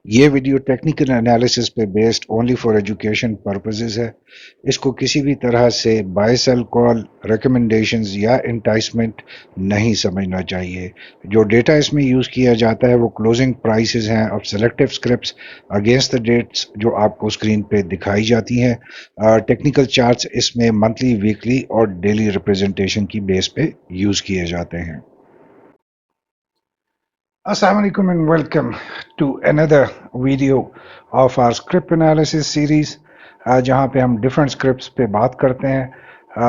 یہ video technical analysis پہ based only for education purposes ہے. اس کو کسی بھی طرح سے بائی سیل کال، ریکمنڈیشنز یا انٹائسمنٹ نہیں سمجھنا چاہیے. جو ڈیٹا اس میں یوز کیا جاتا ہے وہ کلوزنگ پرائسز ہیں of selective scripts against the dates جو آپ کو اسکرین پہ دکھائی جاتی ہیں. ٹیکنیکل چارٹس اس میں منتھلی، ویکلی اور ڈیلی ریپرزنٹیشن کی بیس پہ یوز کیے جاتے ہیں. Assalamu alaikum and welcome to another video of our script analysis series جہاں پہ ہم ڈفرینٹ اسکرپٹس پہ بات کرتے ہیں.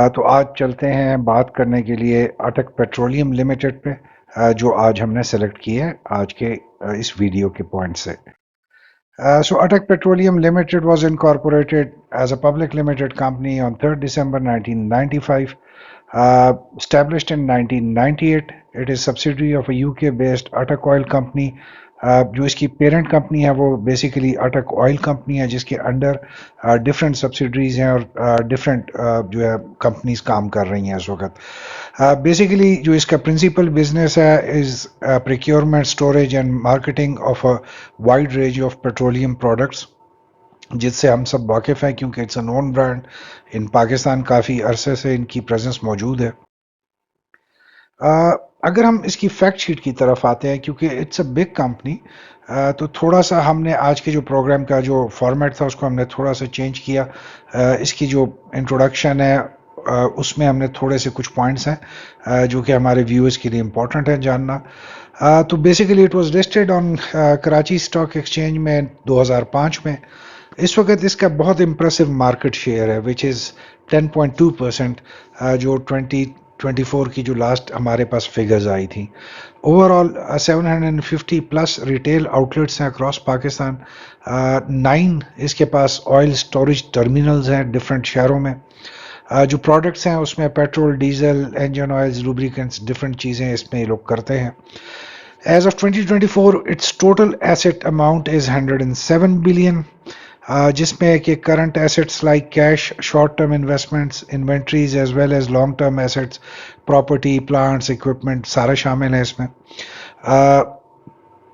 تو آج چلتے ہیں بات کرنے کے لیے اٹک پیٹرولیم لمیٹڈ پہ جو آج ہم نے سلیکٹ کی ہے آج کے اس ویڈیو کے پوائنٹ سے. So Atak Petroleum Limited was incorporated as a public limited company on 3rd December 1995. Established in 1998, it is subsidiary of a UK-based Atak Oil Company. جو اس کی پیرنٹ کمپنی ہے وہ بیسیکلی اٹک آئل کمپنی ہے جس کے under different subsidiaries ہیں اور different جو ہے کمپنیز کام کر رہی ہیں اس وقت. بیسیکلی جو اس کا پرنسپل بزنس ہے is procurement, storage and marketing of a wide range of petroleum products, جس سے ہم سب واقف ہیں کیونکہ it's a known brand in Pakistan. کافی عرصے سے ان کی پریزنس موجود ہے. اگر ہم اس کی فیکٹ شیٹ کی طرف آتے ہیں کیونکہ اٹس اے بگ کمپنی، تو تھوڑا سا ہم نے آج کے جو پروگرام کا جو فارمیٹ تھا اس کو ہم نے تھوڑا سا چینج کیا. اس کی جو انٹروڈکشن ہے اس میں ہم نے تھوڑے سے کچھ پوائنٹس ہیں جو کہ ہمارے ویورز کے لیے امپورٹنٹ ہے جاننا. تو basically it was listed on Karachi stock exchange میں 2005 میں. اس وقت اس کا بہت امپریسو مارکیٹ شیئر ہے وچ از 10.2%، جو 2024 کی جو لاسٹ ہمارے پاس فگرز آئی تھیں. اوور آل 750 پلس ریٹیل آؤٹلیٹس ہیں اکراس پاکستان. 9 اس کے پاس آئل اسٹوریج ٹرمینلز ہیں ڈفرینٹ شہروں میں. جو پروڈکٹس ہیں اس میں petrol, diesel, engine oils, lubricants, different چیزیں اس میں یہ لوگ کرتے ہیں. As of 2024, its total asset amount is 107 billion. جس میں کہ current assets like cash, short term investments, inventories as well as long term assets, property, plants, equipment سارا شامل ہے اس میں.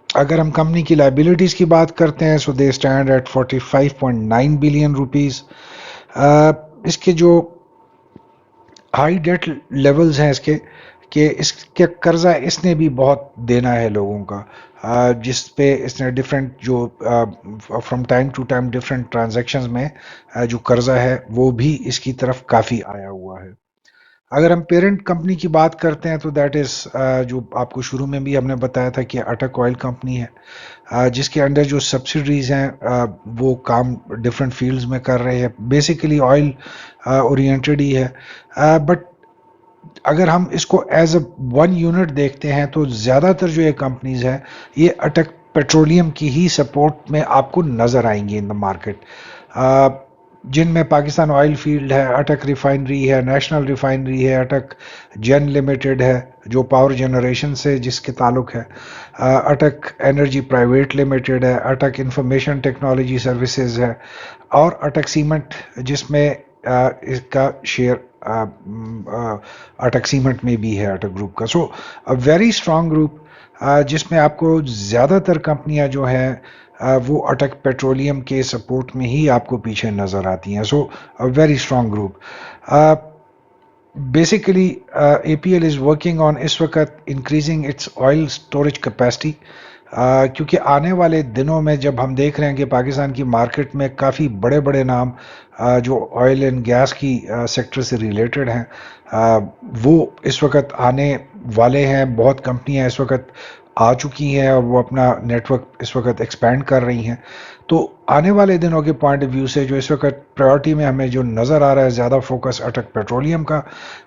اگر ہم کمپنی کی لائبلٹیز کی بات کرتے ہیں so they stand at 45.9 billion rupees. اس کے جو ہائی ڈیٹ لیولز ہیں اس کے کہ اس کے قرضہ اس نے بھی بہت دینا ہے لوگوں کا، جس پہ اس نے ڈفرینٹ جو from time to time different transactions میں جو قرضہ ہے وہ بھی اس کی طرف کافی آیا ہوا ہے. اگر ہم پیرنٹ کمپنی کی بات کرتے ہیں تو دیٹ از جو آپ کو شروع میں بھی ہم نے بتایا تھا کہ اٹک آئل کمپنی ہے جس کے انڈر جو سبسڈریز ہیں وہ کام ڈفرینٹ فیلڈز میں کر رہے ہیں. بیسیکلی آئل اورینٹڈ ہی ہے، بٹ اگر ہم اس کو ایز اے ون یونٹ دیکھتے ہیں تو زیادہ تر جو یہ کمپنیز ہیں یہ اٹک پیٹرولیم کی ہی سپورٹ میں آپ کو نظر آئیں گی ان دا مارکیٹ، جن میں پاکستان آئل فیلڈ ہے، اٹک ریفائنری ہے، نیشنل ریفائنری ہے، اٹک جن لمیٹڈ ہے جو پاور جنریشن سے جس کے تعلق ہے، اٹک انرجی پرائیویٹ لمیٹڈ ہے، اٹک انفارمیشن ٹیکنالوجی سروسز ہے، اور اٹک سیمنٹ جس میں اس کا شیئر اٹک سیمنٹ میں بھی ہے اٹک گروپ کا. سو ویری اسٹرانگ گروپ جس میں آپ کو زیادہ تر کمپنیاں جو ہیں وہ اٹک پیٹرولیم کے سپورٹ میں ہی آپ کو پیچھے نظر آتی ہیں. So very strong group. Basically A P L is working on اس وقت increasing its oil storage capacity, کیونکہ آنے والے دنوں میں جب ہم دیکھ رہے ہیں کہ پاکستان کی مارکیٹ میں کافی بڑے بڑے نام جو آئل اینڈ گیس کی سیکٹر سے ریلیٹڈ ہیں وہ اس وقت آنے والے ہیں. بہت کمپنیاں اس وقت آ چکی ہیں اور وہ اپنا نیٹ ورک اس وقت ایکسپینڈ کر رہی ہیں. تو آنے والے دنوں کے پوائنٹ آف ویو سے جو اس وقت پرائیورٹی میں ہمیں جو نظر آ رہا ہے زیادہ فوکس اٹک پیٹرولیم کا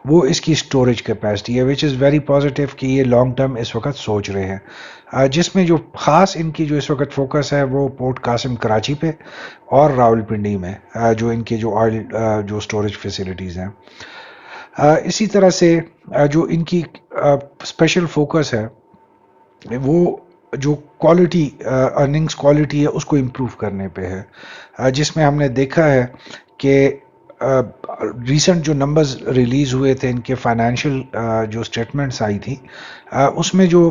وہ اس کی اسٹوریج کیپیسٹی ہے وچ از ویری پازیٹیو کہ یہ لانگ ٹرم اس وقت سوچ رہے ہیں، جس میں جو خاص ان کی جو اس وقت فوکس ہے وہ پورٹ قاسم کراچی پہ اور راولپنڈی میں جو ان کے جو آئل جو اسٹوریج فیسلٹیز ہیں. اسی طرح سے جو ان کی اسپیشل فوکس ہے وہ جو کوالٹی ارننگز کوالٹی ہے اس کو امپروو کرنے پہ ہے، جس میں ہم نے دیکھا ہے کہ ریسنٹ جو نمبرز ریلیز ہوئے تھے ان کے فائنینشیل جو اسٹیٹمنٹس آئی تھی اس میں جو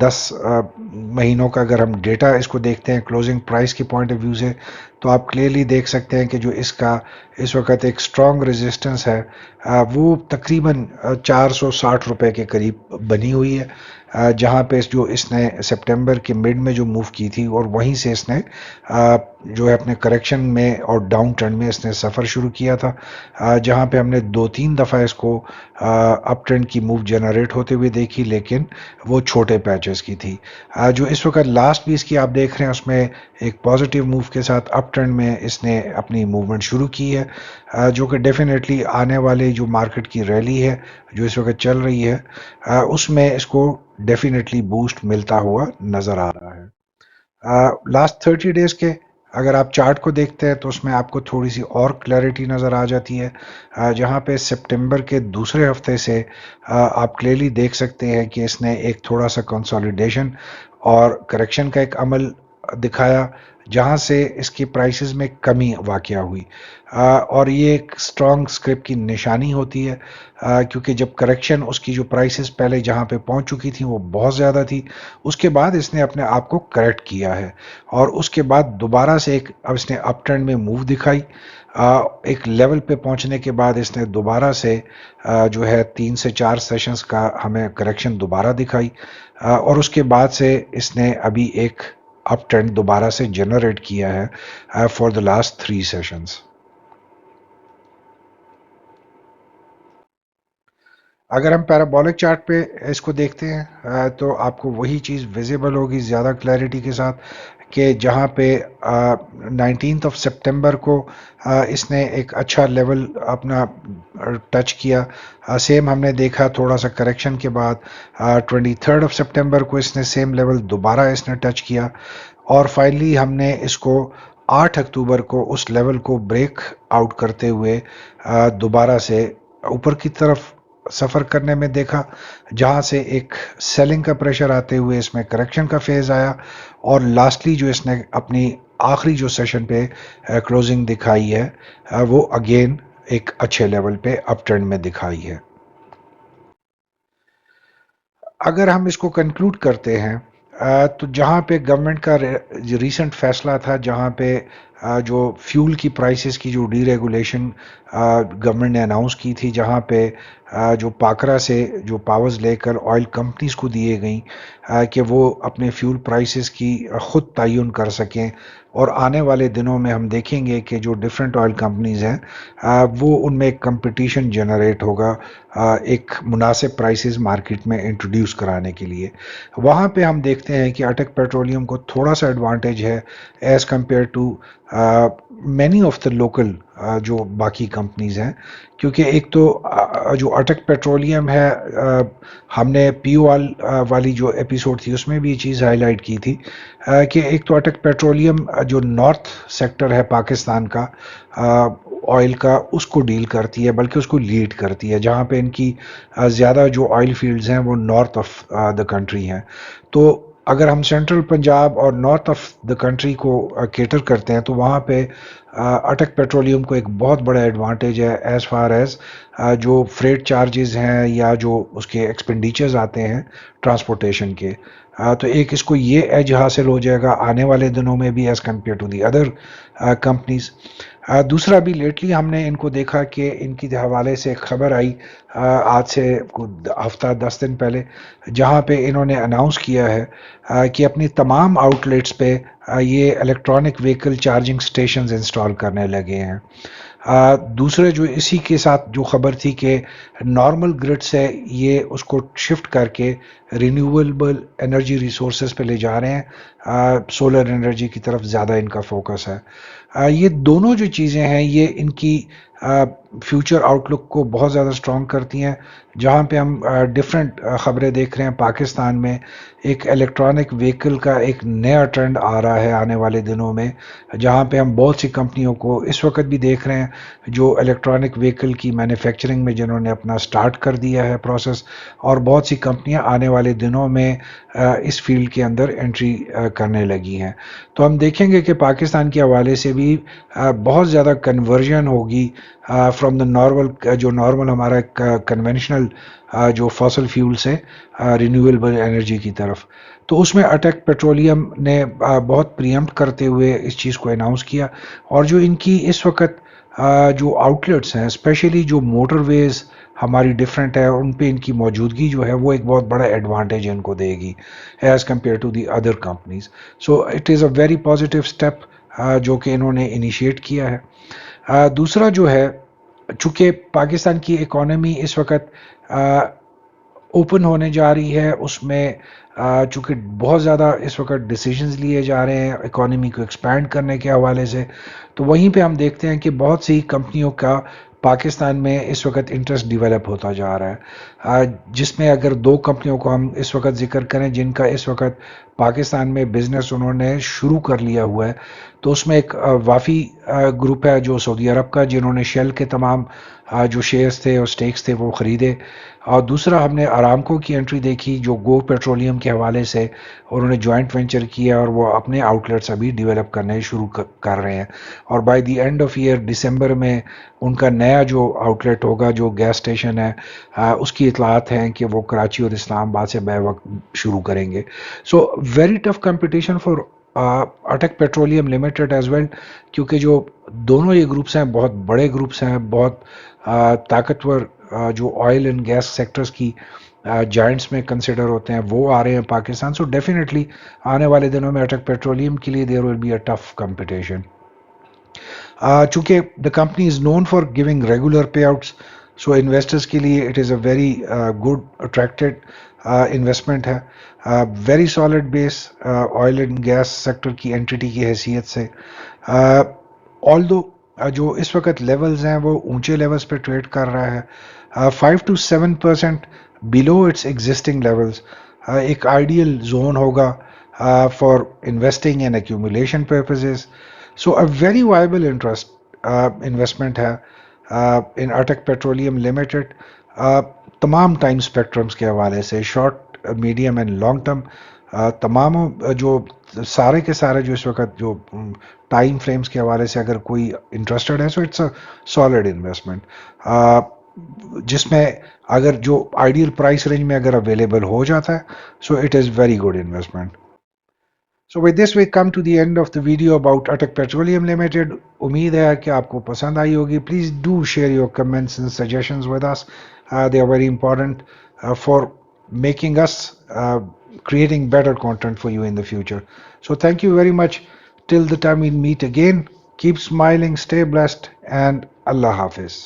10 مہینوں کا اگر ہم ڈیٹا اس کو دیکھتے ہیں کلوزنگ پرائس کی پوائنٹ آف ویو سے، تو آپ کلیئرلی دیکھ سکتے ہیں کہ جو اس کا اس وقت ایک اسٹرانگ ریزسٹنس ہے وہ تقریباً 460 روپے کے قریب بنی ہوئی ہے، جہاں پہ جو اس نے سپٹمبر کے مڈ میں جو موو کی تھی، اور وہیں سے اس نے جو ہے اپنے کریکشن میں اور ڈاؤن ٹرن میں اس نے سفر شروع کیا تھا، جہاں پہ ہم نے 2-3 دفعہ اس کو اپ ٹرینڈ کی موو جنریٹ ہوتے ہوئے دیکھی، لیکن وہ چھوٹے پیچز کی تھی۔ جو اس وقت لاسٹ بھی اس کی آپ دیکھ رہے ہیں، اس میں ایک پازیٹیو موو کے ساتھ اپ ٹرینڈ میں اس نے اپنی موومنٹ شروع کی ہے، جو کہ ڈیفینیٹلی آنے والے جو مارکیٹ کی ریلی ہے جو اس وقت چل رہی ہے، اس میں اس کو ڈیفینیٹلی بوسٹ ملتا ہوا نظر آ رہا ہے۔ لاسٹ 30 ڈیز کے اگر آپ چارٹ کو دیکھتے ہیں تو اس میں آپ کو تھوڑی سی اور کلیئرٹی نظر آ جاتی ہے، جہاں پہ سپٹمبر کے دوسرے ہفتے سے آپ کلیئرلی دیکھ سکتے ہیں کہ اس نے ایک تھوڑا سا کنسالیڈیشن اور کریکشن کا ایک عمل دکھایا، جہاں سے اس کی پرائسز میں کمی واقع ہوئی، اور یہ ایک سٹرانگ اسکرپ کی نشانی ہوتی ہے، کیونکہ جب کریکشن اس کی جو پرائسز پہلے جہاں پہ پہنچ چکی تھیں وہ بہت زیادہ تھی، اس کے بعد اس نے اپنے آپ کو کریکٹ کیا ہے، اور اس کے بعد دوبارہ سے ایک اب اس نے اپ ٹرینڈ میں موو دکھائی، ایک لیول پہ پہنچنے کے بعد اس نے دوبارہ سے جو ہے 3 سے 4 سیشنز کا ہمیں کریکشن دوبارہ دکھائی، اور اس کے بعد سے اس نے ابھی ایک اپ ٹرینڈ دوبارہ سے جنریٹ کیا ہے فار دا لاسٹ 3 سیشنز۔ اگر ہم پیرابولک چارٹ پہ اس کو دیکھتے ہیں تو آپ کو وہی چیز ویزیبل ہوگی زیادہ کلیئرٹی کے ساتھ، کہ جہاں پہ 19 سپٹمبر کو اس نے ایک اچھا لیول اپنا ٹچ کیا، سیم ہم نے دیکھا تھوڑا سا کریکشن کے بعد 23 سپٹمبر کو اس نے سیم لیول دوبارہ اس نے ٹچ کیا، اور فائنلی ہم نے اس کو 8 اکتوبر کو اس لیول کو بریک آؤٹ کرتے ہوئے دوبارہ سے اوپر کی طرف سفر کرنے میں دیکھا، جہاں سے ایک سیلنگ کا پریشر آتے ہوئے اس میں کریکشن کا فیز آیا، اور لاسٹلی جو اس نے اپنی آخری جو سیشن پہ کلوزنگ دکھائی ہے، وہ اگین ایک اچھے لیول پہ اپ ٹرینڈ میں دکھائی ہے۔ اگر ہم اس کو کنکلوڈ کرتے ہیں تو جہاں پہ گورنمنٹ کا ریسنٹ فیصلہ تھا، جہاں پہ جو فیول کی پرائسز کی جو ڈی ریگولیشن گورنمنٹ نے اناؤنس کی تھی، جہاں پہ جو پاکرا سے جو پاورز لے کر آئل کمپنیز کو دیے گئیں کہ وہ اپنے فیول پرائسز کی خود تعین کر سکیں، اور آنے والے دنوں میں ہم دیکھیں گے کہ جو ڈفرینٹ آئل کمپنیز ہیں وہ ان میں ایک کمپٹیشن جنریٹ ہوگا ایک مناسب پرائسز مارکیٹ میں انٹروڈیوس کرانے کے لیے۔ وہاں پہ ہم دیکھتے ہیں کہ اٹک پیٹرولیم کو تھوڑا سا ایڈوانٹیج ہے as compared to many of the local جو باقی کمپنیز ہیں، کیونکہ ایک تو جو اٹک پیٹرولیم ہے، ہم نے پی او ایل والی جو ایپیسوڈ تھی اس میں بھی یہ چیز ہائی لائٹ کی تھی کہ ایک تو اٹک پیٹرولیم جو نارتھ سیکٹر ہے پاکستان کا آئل کا، اس کو ڈیل کرتی ہے، بلکہ اس کو لیڈ کرتی ہے، جہاں پہ ان کی زیادہ جو آئل فیلڈز ہیں وہ نارتھ آف دا کنٹری ہیں۔ تو اگر ہم سینٹرل پنجاب اور نارتھ آف دا کنٹری کو کیٹر کرتے ہیں تو وہاں پہ اٹک پیٹرولیم کو ایک بہت بڑا ایڈوانٹیج ہے ایز فار ایز جو فریٹ چارجز ہیں یا جو اس کے ایکسپینڈیچرز آتے ہیں ٹرانسپورٹیشن کے، تو ایک اس کو یہ ایج حاصل ہو جائے گا آنے والے دنوں میں بھی as compared to the other companies. دوسرا بھی لیٹلی ہم نے ان کو دیکھا کہ ان کی حوالے سے ایک خبر آئی آج سے ہفتہ 10 دن پہلے، جہاں پہ انہوں نے اناؤنس کیا ہے کہ اپنی تمام آؤٹ لیٹس پہ یہ electronic vehicle charging stations install کرنے لگے ہیں۔ دوسرے جو اسی کے ساتھ جو خبر تھی کہ نارمل گرڈ سے یہ اس کو شفٹ کر کے رینیویبل انرجی ریسورسز پہ لے جا رہے ہیں، سولر انرجی کی طرف زیادہ ان کا فوکس ہے۔ یہ دونوں جو چیزیں ہیں یہ ان کی فیوچر آؤٹ لک کو بہت زیادہ سٹرونگ کرتی ہیں، جہاں پہ ہم ڈفرینٹ خبریں دیکھ رہے ہیں پاکستان میں ایک الیکٹرانک وہیکل کا ایک نیا ٹرینڈ آ رہا ہے آنے والے دنوں میں، جہاں پہ ہم بہت سی کمپنیوں کو اس وقت بھی دیکھ رہے ہیں جو الیکٹرانک وہیکل کی مینوفیکچرنگ میں جنہوں نے اپنا سٹارٹ کر دیا ہے پروسیس، اور بہت سی کمپنیاں آنے والے دنوں میں اس فیلڈ کے اندر انٹری کرنے لگی ہیں۔ تو ہم دیکھیں گے کہ پاکستان کے حوالے سے بھی بہت زیادہ کنورژن ہوگی فرام دا نارمل جو نارمل ہمارا کنونشنل جو فاسل فیول سے رینیویبل انرجی کی طرف. تو اس میں اٹیک پیٹرولیم نے بہت پریمپٹ کرتے ہوئے اس چیز کو اناؤنس کیا. اور جو ان کی اس وقت جو آؤٹ لیٹس ہیں اسپیشلی جو موٹر ویز ہماری ڈفرینٹ ہے ان پہ ان کی موجودگی جو ہے وہ ایک بہت بڑا ایڈوانٹیج ان کو دے گی as compared to the other companies. So it is a very positive step جو کہ انہوں نے انیشیٹ کیا ہے. دوسرا جو ہے چونکہ پاکستان کی اکانومی اس وقت اوپن ہونے جا رہی ہے, اس میں چونکہ بہت زیادہ اس وقت ڈیسیجنز لیے جا رہے ہیں اکانومی کو ایکسپینڈ کرنے کے حوالے سے, تو وہیں پہ ہم دیکھتے ہیں کہ بہت سی کمپنیوں کا پاکستان میں اس وقت انٹرسٹ ڈیولپ ہوتا جا رہا ہے, جس میں اگر دو کمپنیوں کو ہم اس وقت ذکر کریں جن کا اس وقت پاکستان میں بزنس انہوں نے شروع کر لیا ہوا ہے, تو اس میں ایک وافی گروپ ہے جو سعودی عرب کا, جنہوں نے شیل کے تمام جو شیئرز تھے اور سٹیکس تھے وہ خریدے. اور دوسرا ہم نے ارامکو کی انٹری دیکھی جو گو پیٹرولیم کے حوالے سے انہوں نے جوائنٹ وینچر کیا اور وہ اپنے آؤٹ لیٹس ابھی ڈیولپ کرنے شروع کر رہے ہیں. اور by the end of year December میں ان کا نیا جو آؤٹ لیٹ ہوگا جو گیس اسٹیشن ہے اس کی اطلاعات ہیں کہ وہ کراچی اور اسلام آباد سے بے وقت شروع کریں گے. So very tough competition for Attock Petroleum Limited as well, کیونکہ جو دونوں یہ گروپس ہیں بہت بڑے گروپس ہیں, بہت طاقتور جو آئل اینڈ گیس سیکٹرز کی جائنٹس میں کنسیڈر ہوتے ہیں وہ آ رہے ہیں پاکستان. سو ڈیفینیٹلی آنے والے دنوں میں اٹیک پیٹرولیم کے لیے there will be a tough competition. چونکہ the company is known for giving regular payouts, so investors کے لیے it is a very good attracted investment ہے. Very solid base oil and gas sector کی entity کی حیثیت سے, آل دو جو اس وقت لیولز ہیں وہ اونچے لیولز پہ ٹریڈ کر رہا ہے, 5 to 7% below its existing levels. ایک آئیڈیل زون ہوگا for investing in accumulation purposes. So a very viable investment ہے ان اٹیک پیٹرولیم لمیٹڈ تمام ٹائم اسپیکٹرمس کے حوالے سے, short medium and long term تمام جو سارے کے سارے جو اس وقت جو ٹائم فریمز کے حوالے سے اگر کوئی انٹرسٹڈ ہے so it's a solid investment, جس میں اگر جو آئیڈیل پرائس رینج میں اگر اویلیبل ہو جاتا ہے سو it is very good investment. So with this we come to the end of the video about Atak Petroleum Limited. امید ہے کہ آپ کو پسند آئی ہوگی. Please do share your comments and suggestions with us. They are very important for making us creating better content for you in the future. So thank you very much. Till the time we meet again, keep smiling, stay blessed, and Allah Hafiz.